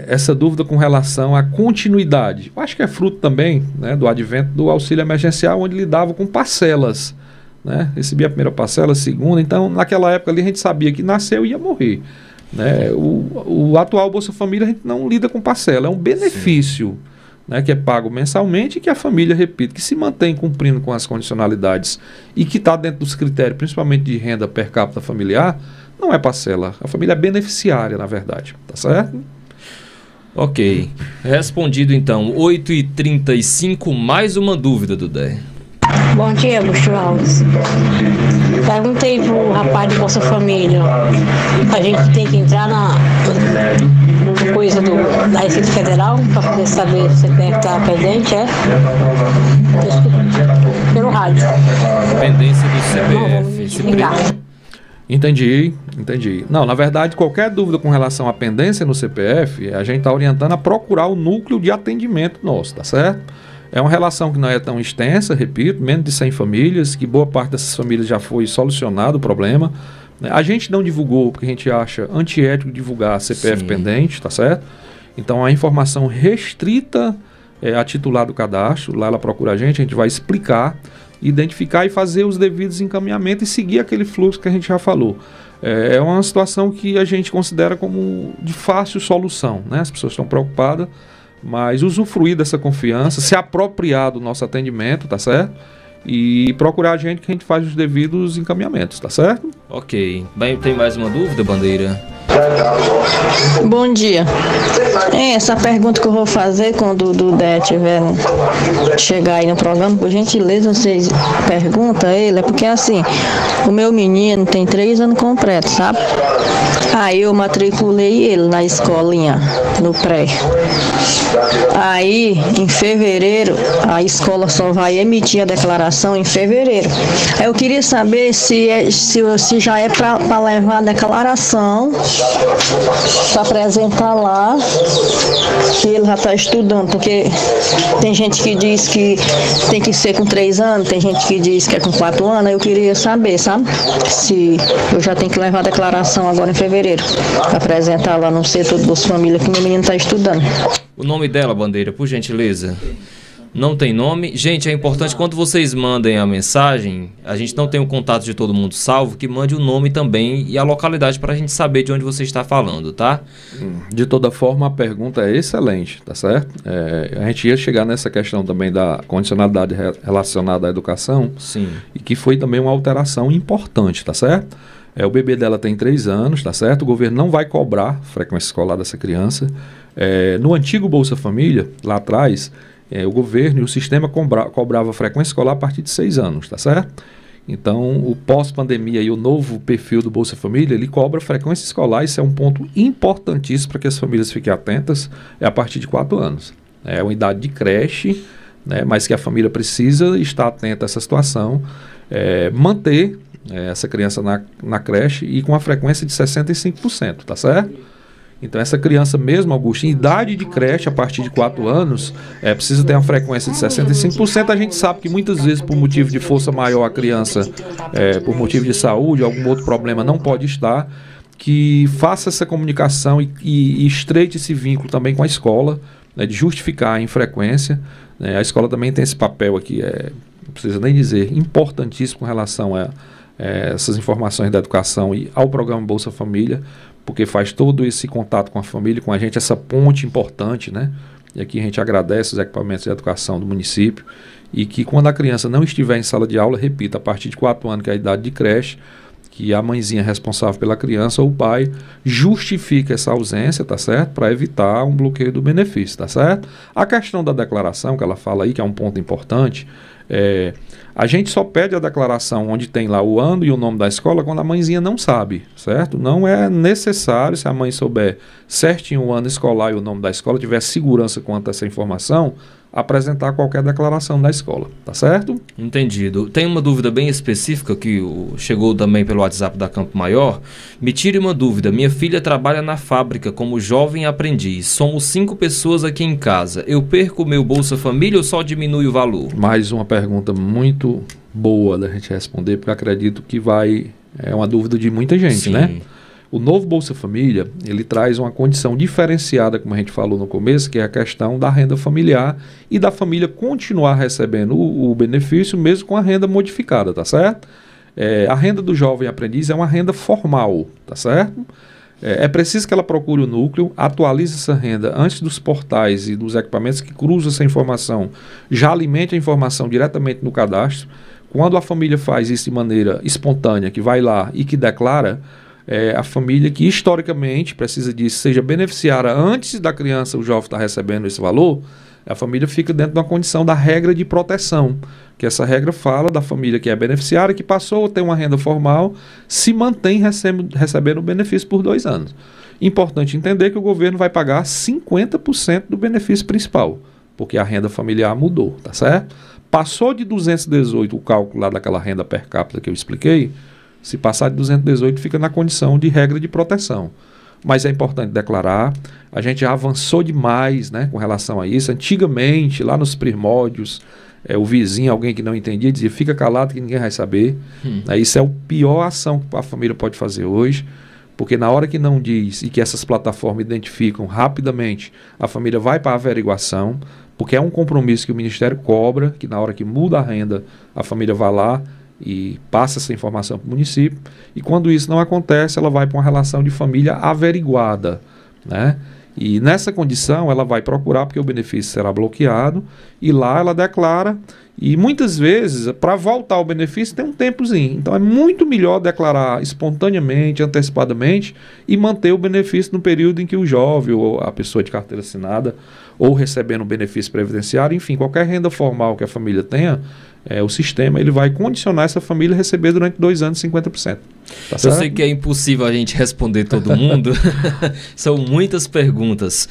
essa dúvida com relação à continuidade? Eu acho que é fruto também, né, do advento do auxílio emergencial, onde lidava com parcelas, né? Recebia a primeira parcela, a segunda, então naquela época ali a gente sabia que nasceu e ia morrer, né? O atual Bolsa Família a gente não lida com parcela, é um benefício, né, que é pago mensalmente e que a família, repito, que se mantém cumprindo com as condicionalidades e que está dentro dos critérios, principalmente de renda per capita familiar, não é parcela. A família é beneficiária, na verdade. Tá certo? Ok. Respondido, então. 8h35, mais uma dúvida, Dudé. Bom dia, Augusto Alves. Perguntei pro rapaz do Bolsa Família. A gente tem que entrar na coisa da Receita Federal para poder saber se deve estar pendente, pelo rádio. Pendência do CPF. Entendi. Não, na verdade, qualquer dúvida com relação à pendência no CPF, a gente está orientando a procurar o núcleo de atendimento nosso, tá certo? É uma relação que não é tão extensa, repito, menos de 100 famílias, que boa parte dessas famílias já foi solucionado o problema. A gente não divulgou, porque a gente acha antiético divulgar CPF pendente, tá certo? Então, a informação restrita a titular do cadastro, lá ela procura a gente vai explicar, identificar e fazer os devidos encaminhamentos e seguir aquele fluxo que a gente já falou. É uma situação que a gente considera como de fácil solução, né? As pessoas estão preocupadas, mas usufruir dessa confiança, se apropriar do nosso atendimento, tá certo? E procurar a gente que a gente faz os devidos encaminhamentos, tá certo? Ok. Bem, tem mais uma dúvida, Bandeira? Bom dia. Essa pergunta que eu vou fazer quando o Dudé tiver chegar aí no programa, por gentileza, vocês perguntam a ele, é porque assim, o meu menino tem 3 anos completos, sabe? Aí eu matriculei ele na escolinha, no pré. Aí, em fevereiro, a escola só vai emitir a declaração em fevereiro. Aí eu queria saber se já é para levar a declaração, para apresentar lá, que ele já está estudando, porque tem gente que diz que tem que ser com 3 anos, tem gente que diz que é com 4 anos, aí eu queria saber, sabe? Se eu já tenho que levar a declaração agora em fevereiro, para apresentar lá no setor dos famílias que meu menino está estudando. O nome dela, Bandeira, por gentileza? Não tem nome. Gente, é importante quando vocês mandem a mensagem, a gente não tem o contato de todo mundo salvo, que mande o nome também e a localidade para a gente saber de onde você está falando, tá? De toda forma, a pergunta é excelente, tá certo? A gente ia chegar nessa questão também da condicionalidade relacionada à educação. Sim. E que foi também uma alteração importante, tá certo? O bebê dela tem 3 anos, tá certo? O governo não vai cobrar frequência escolar dessa criança. No antigo Bolsa Família, lá atrás, o governo e o sistema cobrava frequência escolar a partir de 6 anos, tá certo? Então, o pós-pandemia e o novo perfil do Bolsa Família, ele cobra frequência escolar, isso é um ponto importantíssimo para que as famílias fiquem atentas, a partir de 4 anos. É uma idade de creche, né, mas que a família precisa estar atenta a essa situação, manter essa criança na creche e com a frequência de 65%, tá certo? Então, essa criança mesmo, Augusto, em idade de creche, a partir de 4 anos, precisa ter uma frequência de 65%. A gente sabe que muitas vezes, por motivo de força maior, a criança, por motivo de saúde, algum outro problema, não pode estar, que faça essa comunicação e estreite esse vínculo também com a escola, né, de justificar a infrequência. A escola também tem esse papel aqui, não precisa nem dizer, importantíssimo com relação a essas informações da educação e ao programa Bolsa Família, porque faz todo esse contato com a família, com a gente, essa ponte importante, né? E aqui a gente agradece os equipamentos de educação do município e que quando a criança não estiver em sala de aula, repita, a partir de 4 anos, que é a idade de creche, que a mãezinha responsável pela criança ou o pai justifica essa ausência, tá certo? Para evitar um bloqueio do benefício, tá certo? A questão da declaração, que ela fala aí, que é um ponto importante, a gente só pede a declaração onde tem lá o ano e o nome da escola quando a mãezinha não sabe, certo? Não é necessário, se a mãe souber certinho o ano escolar e o nome da escola, tiver segurança quanto a essa informação, apresentar qualquer declaração da escola, tá certo? Entendido. Tem uma dúvida bem específica que chegou também pelo WhatsApp da Campo Maior. Me tire uma dúvida. Minha filha trabalha na fábrica como jovem aprendiz. Somos 5 pessoas aqui em casa. Eu perco o meu Bolsa Família ou só diminui o valor? Mais uma pergunta muito boa da gente responder, porque acredito que é uma dúvida de muita gente, Sim. né? O novo Bolsa Família, ele traz uma condição diferenciada, como a gente falou no começo, que é a questão da renda familiar e da família continuar recebendo o benefício mesmo com a renda modificada, tá certo? A renda do jovem aprendiz é uma renda formal, tá certo? É preciso que ela procure o núcleo, atualize essa renda antes dos portais e dos equipamentos que cruzam essa informação, já alimente a informação diretamente no cadastro. Quando a família faz isso de maneira espontânea, que vai lá e que declara, a família que historicamente precisa disso, seja beneficiária antes da criança, o jovem está recebendo esse valor, a família fica dentro de uma condição da regra de proteção, que essa regra fala da família que é beneficiária, que passou a ter uma renda formal, se mantém recebendo o benefício por 2 anos. Importante entender que o governo vai pagar 50% do benefício principal, porque a renda familiar mudou, tá certo? Passou de 218 o cálculo lá daquela renda per capita que eu expliquei, Se passar de 218, fica na condição de regra de proteção. Mas é importante declarar, a gente já avançou demais, né, com relação a isso. Antigamente, lá nos primórdios, o vizinho, alguém que não entendia, dizia, fica calado que ninguém vai saber. Isso é a pior ação que a família pode fazer hoje, porque na hora que não diz e que essas plataformas identificam rapidamente, a família vai para a averiguação, porque é um compromisso que o Ministério cobra, que na hora que muda a renda, a família vai lá e passa essa informação para o município, e quando isso não acontece, ela vai para uma relação de família averiguada, né? E nessa condição ela vai procurar, porque o benefício será bloqueado, e lá ela declara, e muitas vezes para voltar ao benefício tem um tempozinho, então é muito melhor declarar espontaneamente, antecipadamente, e manter o benefício no período em que o jovem ou a pessoa de carteira assinada ou recebendo um benefício previdenciário, enfim, qualquer renda formal que a família tenha, o sistema ele vai condicionar essa família a receber durante 2 anos 50%. Tá certo? Eu sei que é impossível a gente responder todo mundo. São muitas perguntas.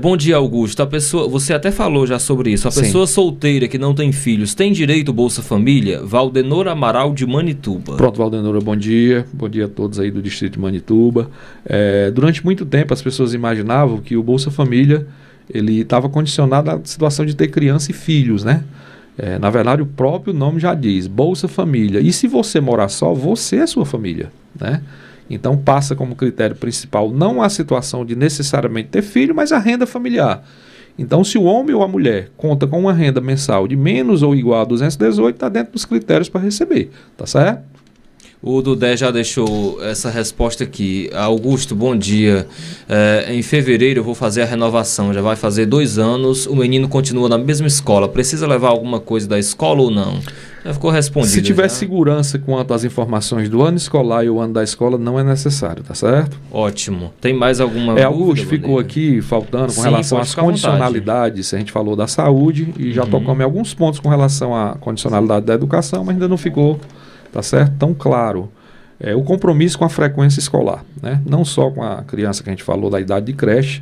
Bom dia, Augusto. Você até falou já sobre isso. A pessoa solteira que não tem filhos tem direito ao Bolsa Família? Valdenor Amaral de Manituba. Pronto, Valdenor, bom dia. Bom dia a todos aí do distrito de Manituba. Durante muito tempo as pessoas imaginavam que o Bolsa Família ele estava condicionado à situação de ter criança e filhos, né? Na verdade, o próprio nome já diz, Bolsa Família. E se você morar só, você é sua família, né? Então passa como critério principal não a situação de necessariamente ter filho, mas a renda familiar. Então, se o homem ou a mulher conta com uma renda mensal de menos ou igual a 218, está dentro dos critérios para receber, tá certo? O Dudé já deixou essa resposta aqui. Augusto, bom dia. Em fevereiro eu vou fazer a renovação, já vai fazer 2 anos, o menino continua na mesma escola. Precisa levar alguma coisa da escola ou não? Já ficou respondido. Se tiver segurança quanto às informações do ano escolar e o ano da escola, não é necessário, tá certo? Ótimo. Tem mais alguma dúvida? Augusto, ficou aqui faltando com relação às condicionalidades. A gente falou da saúde e já tocamos em alguns pontos com relação à condicionalidade da educação, mas ainda não ficou, tá certo? Tão claro. O compromisso com a frequência escolar, né? Não só com a criança que a gente falou da idade de creche,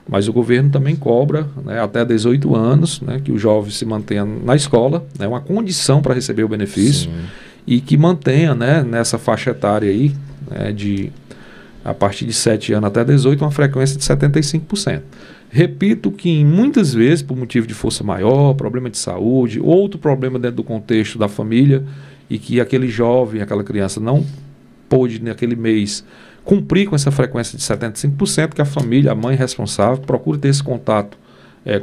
mas o governo também cobra, né, até 18 anos, né, que o jovem se mantenha na escola, né, uma condição para receber o benefício. Sim. E que mantenha, né, nessa faixa etária aí, né, a partir de 7 anos até 18, uma frequência de 75%. Repito que muitas vezes, por motivo de força maior, problema de saúde, outro problema dentro do contexto da família, e que aquele jovem, aquela criança não pôde naquele mês cumprir com essa frequência de 75%, que a família, a mãe responsável, procure ter esse contato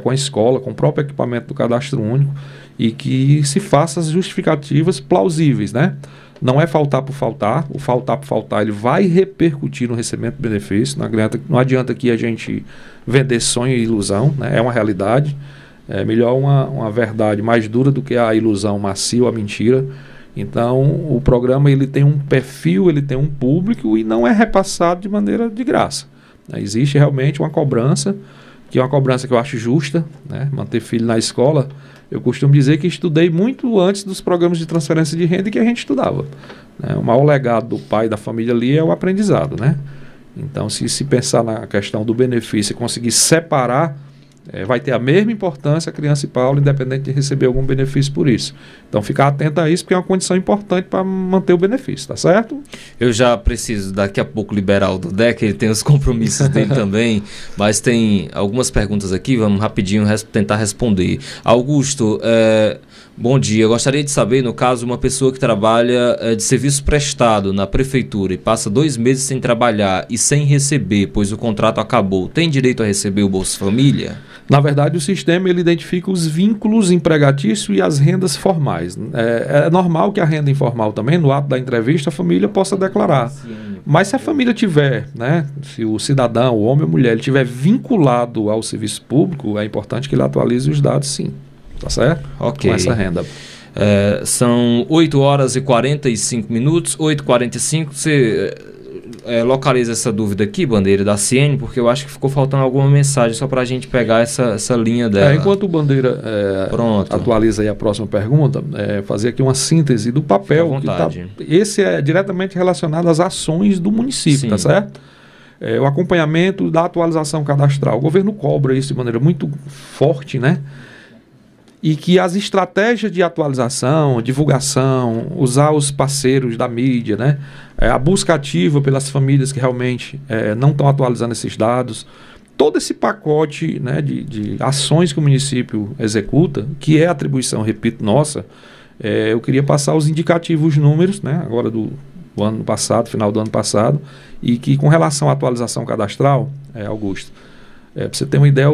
com a escola, com o próprio equipamento do cadastro único, e que se faça as justificativas plausíveis, né? Não é faltar por faltar, o faltar por faltar ele vai repercutir no recebimento do benefício, não adianta aqui a gente vender sonho e ilusão, né? É uma realidade, é melhor uma verdade mais dura do que a ilusão macia ou a mentira. Então, o programa ele tem um perfil, ele tem um público e não é repassado de maneira de graça. Existe realmente uma cobrança, que é uma cobrança que eu acho justa, né? Manter filho na escola, eu costumo dizer que estudei muito antes dos programas de transferência de renda que a gente estudava, né? O maior legado do pai e da família ali é o aprendizado, né? Então, se pensar na questão do benefício e conseguir separar, vai ter a mesma importância a criança e Paulo, independente de receber algum benefício por isso. Então, ficar atento a isso, porque é uma condição importante para manter o benefício, tá certo? Eu já preciso, daqui a pouco, liberar o Dudé, que ele tem os compromissos dele também, mas tem algumas perguntas aqui, vamos rapidinho tentar responder. Augusto, bom dia. Eu gostaria de saber, no caso, uma pessoa que trabalha de serviço prestado na prefeitura e passa 2 meses sem trabalhar e sem receber, pois o contrato acabou, tem direito a receber o Bolsa Família? Na verdade, o sistema ele identifica os vínculos empregatícios e as rendas formais. É normal que a renda informal também, no ato da entrevista, a família possa declarar. Sim. Mas se a família tiver, né, se o cidadão, o homem ou mulher, ele tiver vinculado ao serviço público, é importante que ele atualize os dados, sim. Tá certo? Ok. Com essa renda. São 8 horas e 45 minutos, 8h45. Você localiza essa dúvida aqui, Bandeira, da Ciene, porque eu acho que ficou faltando alguma mensagem só para a gente pegar essa linha dela. Enquanto o Bandeira atualiza aí a próxima pergunta, fazer aqui uma síntese do papel. Esse é diretamente relacionado às ações do município, sim, tá certo? O acompanhamento da atualização cadastral. O governo cobra isso de maneira muito forte, né? e que as estratégias de atualização, divulgação, usar os parceiros da mídia, né, a busca ativa pelas famílias que realmente não estão atualizando esses dados, todo esse pacote, né, de ações que o município executa, que é atribuição, repito, nossa, eu queria passar os indicativos números, né, agora do ano passado, final do ano passado, e que com relação à atualização cadastral, Augusto, para você ter uma ideia,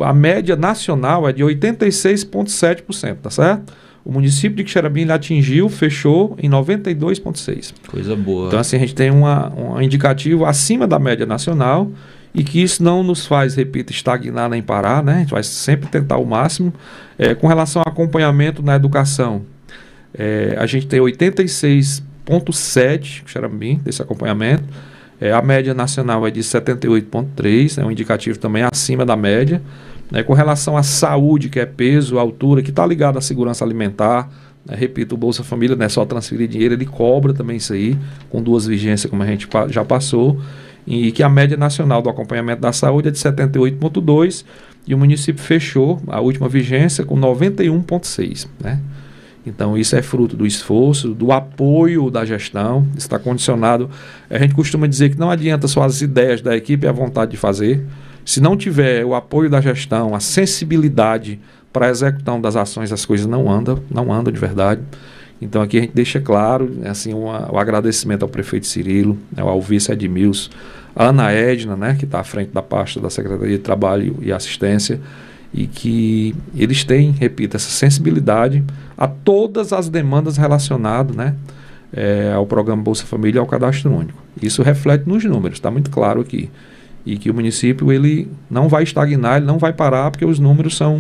a média nacional é de 86,7%, tá certo? O município de Quixeramobim atingiu, fechou em 92,6%. Coisa boa. Então, assim, a gente tem um indicativo acima da média nacional e que isso não nos faz, repito, estagnar nem parar, né? A gente vai sempre tentar o máximo. Com relação ao acompanhamento na educação, a gente tem 86,7% Quixeramobim desse acompanhamento. A média nacional é de 78,3%, um indicativo também acima da média. Com relação à saúde, que é peso, altura, que está ligado à segurança alimentar, repito, o Bolsa Família não é só transferir dinheiro, ele cobra também isso aí, com 2 vigências, como a gente já passou, e que a média nacional do acompanhamento da saúde é de 78,2%, e o município fechou a última vigência com 91,6%, né? Então, isso é fruto do esforço, do apoio da gestão, está condicionado. A gente costuma dizer que não adianta só as ideias da equipe e a vontade de fazer. Se não tiver o apoio da gestão, a sensibilidade para a execução das ações, as coisas não andam de verdade. Então, aqui a gente deixa claro assim, o agradecimento ao prefeito Cirilo, ao vice Edmilson, a Ana Edna, né, que está à frente da pasta da Secretaria de Trabalho e Assistência, e que eles têm, repito, essa sensibilidade a todas as demandas relacionadas, né, ao programa Bolsa Família e ao Cadastro Único. Isso reflete nos números, está muito claro aqui. E que o município ele não vai estagnar, ele não vai parar, porque os números são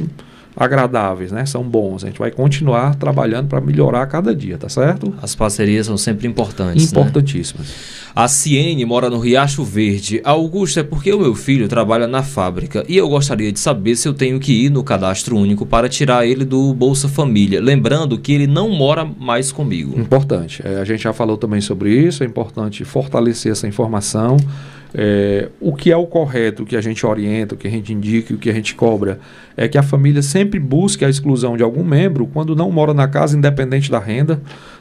agradáveis, né? São bons. A gente vai continuar trabalhando para melhorar a cada dia, tá certo? As parcerias são sempre importantes, importantíssimas. Né? A Ciene mora no Riacho Verde. Augusto, é porque o meu filho trabalha na fábrica e eu gostaria de saber se eu tenho que ir no Cadastro Único para tirar ele do Bolsa Família, lembrando que ele não mora mais comigo. Importante. A gente já falou também sobre isso, é importante fortalecer essa informação. O que é o correto, o que a gente orienta, o que a gente indica e o que a gente cobra é que a família sempre busque a exclusão de algum membro quando não mora na casa, independente da renda,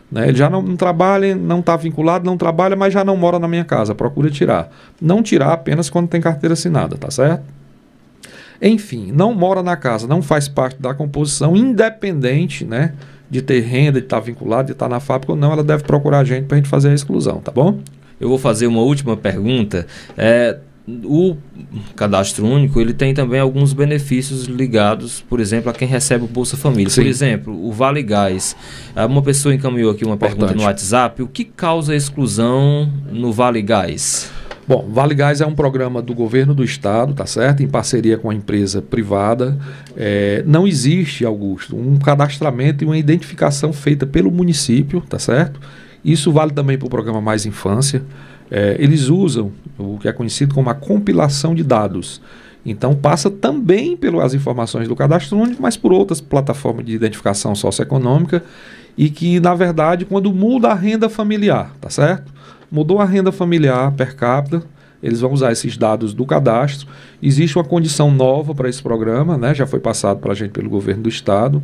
né? Ele já não trabalha, não está vinculado, não trabalha, mas já não mora na minha casa, procura tirar. Não tirar apenas quando tem carteira assinada, tá certo? Enfim, não mora na casa, não faz parte da composição, independente, né, de ter renda, de estar vinculado, de estar na fábrica ou não, ela deve procurar a gente para a gente fazer a exclusão, tá bom? Eu vou fazer uma última pergunta. O Cadastro Único ele tem também alguns benefícios ligados, por exemplo, a quem recebe o Bolsa Família. Sim. Por exemplo, o Vale Gás. Uma pessoa encaminhou aqui uma pergunta no WhatsApp. O que causa a exclusão no Vale Gás? Bom, Vale Gás é um programa do governo do estado, tá certo? Em parceria com a empresa privada. Não existe, Augusto, um cadastramento e uma identificação feita pelo município, tá certo? Isso vale também para o programa Mais Infância. Eles usam o que é conhecido como a compilação de dados. Então, passa também pelas informações do Cadastro Único, mas por outras plataformas de identificação socioeconômica e que, na verdade, quando muda a renda familiar, tá certo? Mudou a renda familiar per capita, eles vão usar esses dados do cadastro. Existe uma condição nova para esse programa, né? Já foi passado para a gente pelo governo do estado.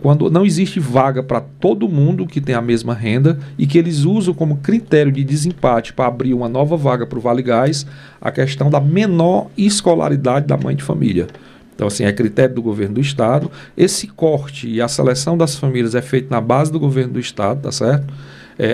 Quando não existe vaga para todo mundo que tem a mesma renda e que eles usam como critério de desempate para abrir uma nova vaga para o Vale Gás a questão da menor escolaridade da mãe de família. Então, assim, é critério do governo do estado. Esse corte e a seleção das famílias é feito na base do governo do estado, tá certo?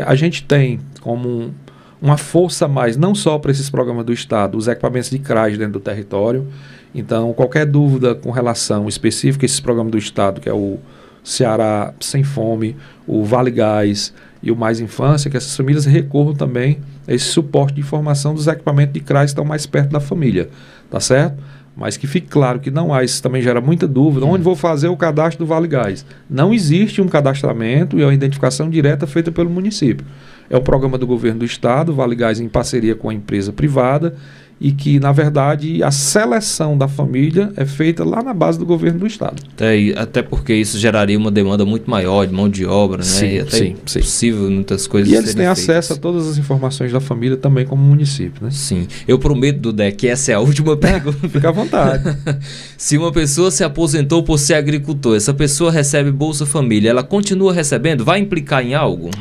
A gente tem como uma força a mais, não só para esses programas do estado, os equipamentos de CRAS dentro do território. Então, qualquer dúvida com relação específica a esses programas do estado, que é o Ceará Sem Fome, o Vale Gás e o Mais Infância, que essas famílias recorram também a esse suporte de informação dos equipamentos de CRAS que estão mais perto da família, tá certo? Mas que fique claro que não há, isso também gera muita dúvida, onde vou fazer o cadastro do Vale Gás? Não existe um cadastramento e uma identificação direta feita pelo município. É um programa do governo do estado, Vale Gás em parceria com a empresa privada, e que, na verdade, a seleção da família é feita lá na base do governo do estado. Até porque isso geraria uma demanda muito maior de mão de obra, né? Sim, e até impossível muitas coisas. E eles têm acesso a todas as informações da família também como município, né? Sim. Eu prometo, Dudé, que essa é a última pergunta. Fica à vontade. Se uma pessoa se aposentou por ser agricultor, essa pessoa recebe Bolsa Família, ela continua recebendo? Vai implicar em algo?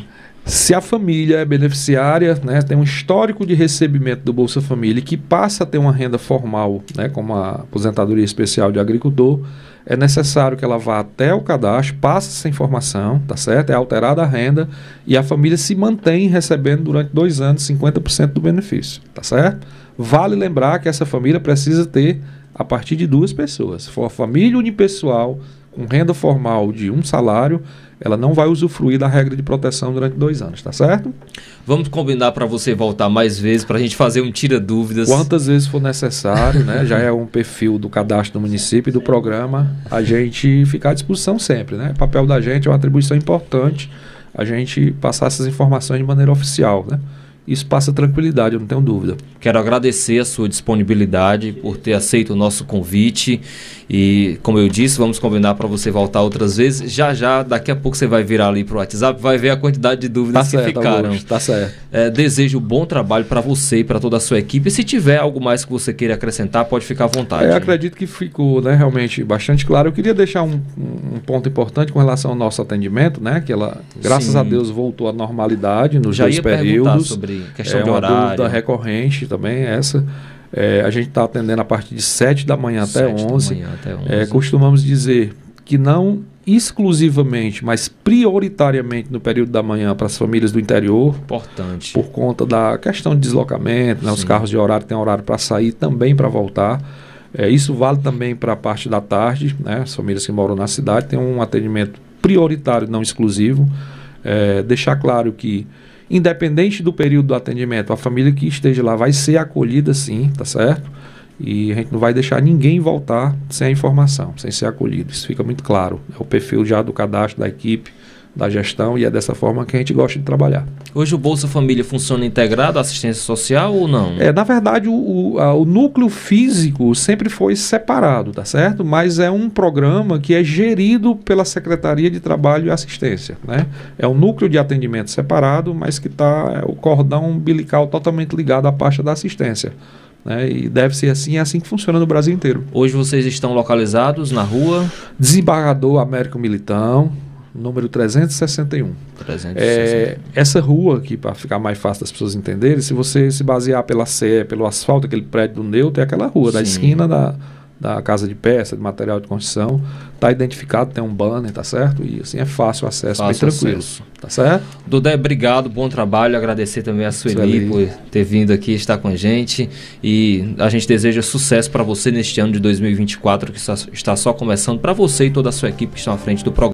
Se a família é beneficiária, né, tem um histórico de recebimento do Bolsa Família e que passa a ter uma renda formal, né, como a aposentadoria especial de agricultor, é necessário que ela vá até o cadastro, passe essa informação, tá certo? É alterada a renda e a família se mantém recebendo durante 2 anos 50% do benefício, tá certo? Vale lembrar que essa família precisa ter a partir de 2 pessoas. Se for a família unipessoal com renda formal de 1 salário, ela não vai usufruir da regra de proteção durante 2 anos, tá certo? Vamos combinar para você voltar mais vezes, para a gente fazer um tira-dúvidas. Quantas vezes for necessário, né? Já é um perfil do cadastro do município e do programa, a gente fica à disposição sempre, né? O papel da gente é uma atribuição importante, a gente passar essas informações de maneira oficial, né? Isso passa tranquilidade, eu não tenho dúvida. Quero agradecer a sua disponibilidade por ter aceito o nosso convite e, como eu disse, vamos combinar para você voltar outras vezes. Já, daqui a pouco você vai virar ali para o WhatsApp, vai ver a quantidade de dúvidas que ficaram. Augusto, tá certo. Desejo bom trabalho para você e para toda a sua equipe. E se tiver algo mais que você queira acrescentar, pode ficar à vontade. Eu acredito que ficou, né, realmente bastante claro. Eu queria deixar um ponto importante com relação ao nosso atendimento, né, que ela, graças a Deus, voltou à normalidade nos 2 períodos. Sobre questão de uma horário. Dúvida recorrente também essa. A gente está atendendo a partir de 7 da manhã até 11. Costumamos dizer que não exclusivamente, mas prioritariamente no período da manhã para as famílias do interior. Importante. Por conta da questão de deslocamento, né? Os carros de horário têm horário para sair, também para voltar. Isso vale também para a parte da tarde, né? As famílias que moram na cidade têm um atendimento prioritário, não exclusivo. Deixar claro que, independente do período do atendimento, a família que esteja lá vai ser acolhida sim, tá certo? E a gente não vai deixar ninguém voltar sem a informação, sem ser acolhido. Isso fica muito claro. É o perfil já do cadastro da equipe, da gestão, e é dessa forma que a gente gosta de trabalhar. Hoje o Bolsa Família funciona integrado à assistência social ou não? Na verdade, o núcleo físico sempre foi separado, tá certo? Mas é um programa que é gerido pela Secretaria de Trabalho e Assistência, né? É um núcleo de atendimento separado, mas que está o cordão umbilical totalmente ligado à pasta da assistência, né? E deve ser assim, é assim que funciona no Brasil inteiro. Hoje vocês estão localizados na rua? Desembargador Américo Militão, número 361. Essa rua aqui, para ficar mais fácil das pessoas entenderem, se você se basear pela CE, pelo asfalto, aquele prédio do Neutro, é aquela rua, da esquina da casa de peça, de material de construção, está identificado, tem um banner, tá certo? E assim é fácil o acesso, bem tranquilo. Tá certo? Dudé, obrigado, bom trabalho, agradecer também a Sueli por ter vindo aqui estar com a gente, e a gente deseja sucesso para você neste ano de 2024, que está só começando, para você e toda a sua equipe que estão à frente do programa.